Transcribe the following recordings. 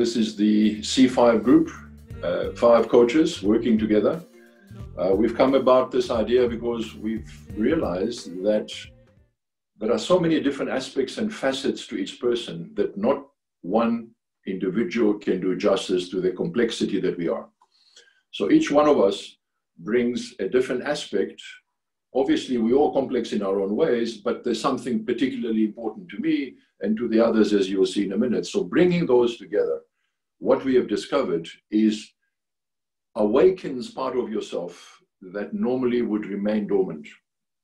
This is the C5 group, 5 coaches working together. We've come about this idea because we've realized that there are so many different aspects and facets to each person that not one individual can do justice to the complexity that we are. So each one of us brings a different aspect. Obviously, we're all complex in our own ways, but there's something particularly important to me and to the others, as you'll see in a minute. So bringing those together, what we have discovered is awakens part of yourself that normally would remain dormant.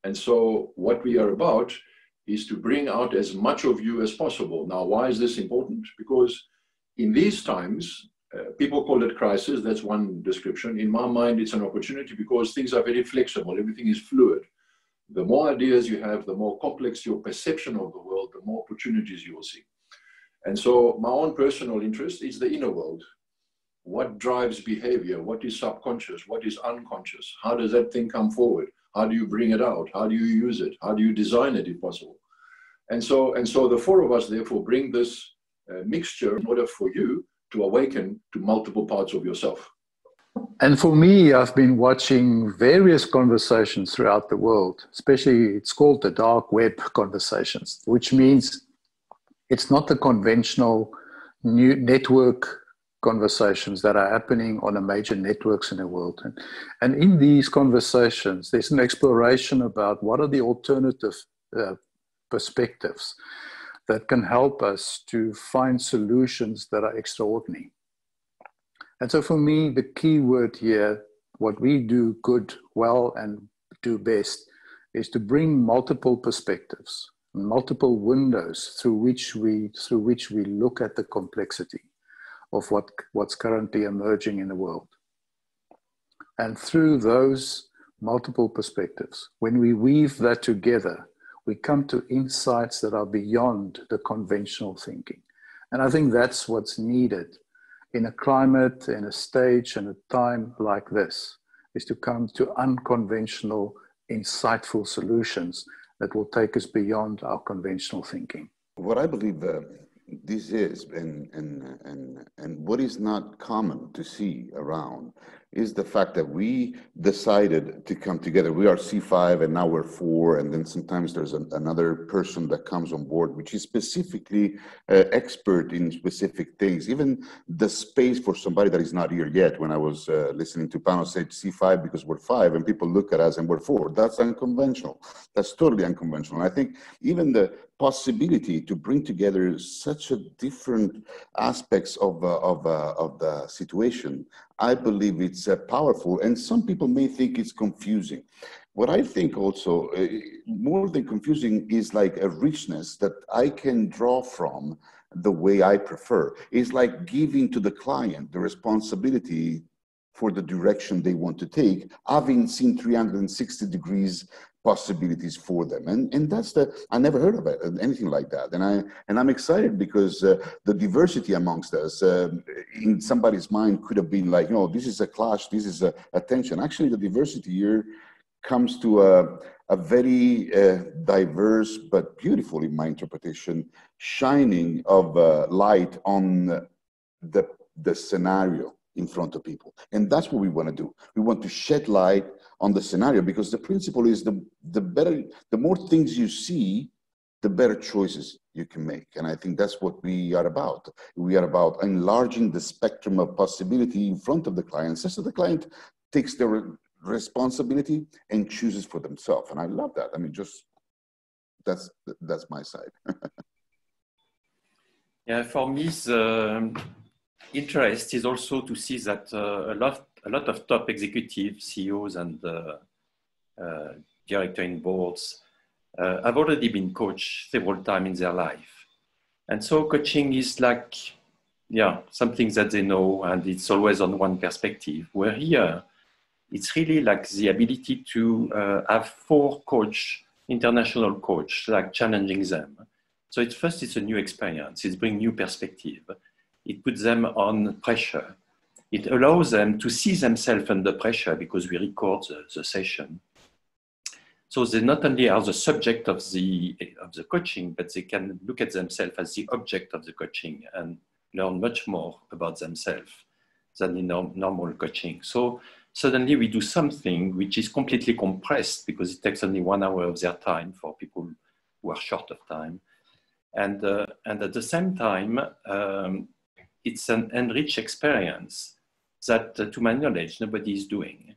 And so what we are about is to bring out as much of you as possible. Now, why is this important? Because in these times, people call it crisis. That's one description. In my mind, it's an opportunity because things are very flexible. Everything is fluid. The more ideas you have, the more complex your perception of the world, the more opportunities you will see. And so my own personal interest is the inner world. What drives behavior? What is subconscious? What is unconscious? How does that thing come forward? How do you bring it out? How do you use it? How do you design it if possible? And so the 4 of us therefore bring this mixture in order for you to awaken to multiple parts of yourself. And for me, I've been watching various conversations throughout the world, especially it's called the dark web conversations, which means it's not the conventional new network conversations that are happening on the major networks in the world. And in these conversations, there's an exploration about what are the alternative perspectives that can help us to find solutions that are extraordinary. And so for me, the key word here, what we do good, well, and do best, is to bring multiple perspectives, multiple windows through which we look at the complexity of what's currently emerging in the world. And through those multiple perspectives, when we weave that together, we come to insights that are beyond the conventional thinking. And I think that's what's needed in a climate, in a stage, and a time like this, is to come to unconventional, insightful solutions that will take us beyond our conventional thinking. What I believe this is, and what is not common to see around, is the fact that we decided to come together. We are C5 and now we're 4, and then sometimes there's another person that comes on board which is specifically expert in specific things. Even the space for somebody that is not here yet, when I was listening to Pano say C5 because we're 5 and people look at us and we're 4, that's unconventional. That's totally unconventional. And I think even the possibility to bring together such a different aspects of the situation, I believe it's powerful, and some people may think it's confusing. What I think also, more than confusing, is like a richness that I can draw from the way I prefer. It's like giving to the client the responsibility for the direction they want to take, having seen 360 degrees possibilities for them, and that's I never heard of it, anything like that, and I'm excited because the diversity amongst us in somebody's mind could have been like, this is a clash, this is a tension. Actually, the diversity here comes to a very diverse but beautiful, in my interpretation, shining of light on the scenario in front of people. And that's what we want to do. We want to shed light on the scenario, because the principle is the more things you see, the better choices you can make. And I think that's what we are about. We are about enlarging the spectrum of possibility in front of the client, so the client takes the responsibility and chooses for themselves. And I love that. I mean, just that's my side. Yeah, for me, the interest is also to see that a lot of top executives, CEOs, and director in boards have already been coached several times in their life. And so coaching is like, something that they know, and it's always on one perspective. Where here, it's really like the ability to have 4 international coach, like challenging them. So it's a new experience. It's bring new perspective. It puts them on pressure. It allows them to see themselves under pressure because we record the session. So they not only are the subject of the coaching, but they can look at themselves as the object of the coaching. And learn much more about themselves than in normal coaching. So suddenly we do something which is completely compressed because it takes only 1 hour of their time for people who are short of time. And at the same time, it's an enriched experience that, to my knowledge, nobody is doing.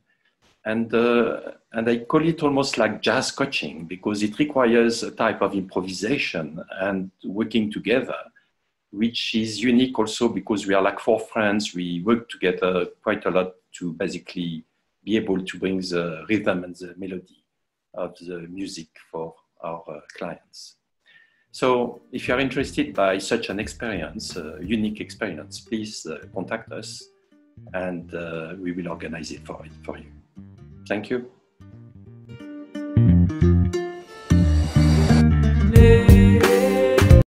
And I call it almost like jazz coaching because it requires a type of improvisation and working together, which is unique also because we are like 4 friends. We work together quite a lot to basically be able to bring the rhythm and the melody of the music for our clients. So if you are interested by such an experience, unique experience, please contact us and we will organize it for you. Thank you.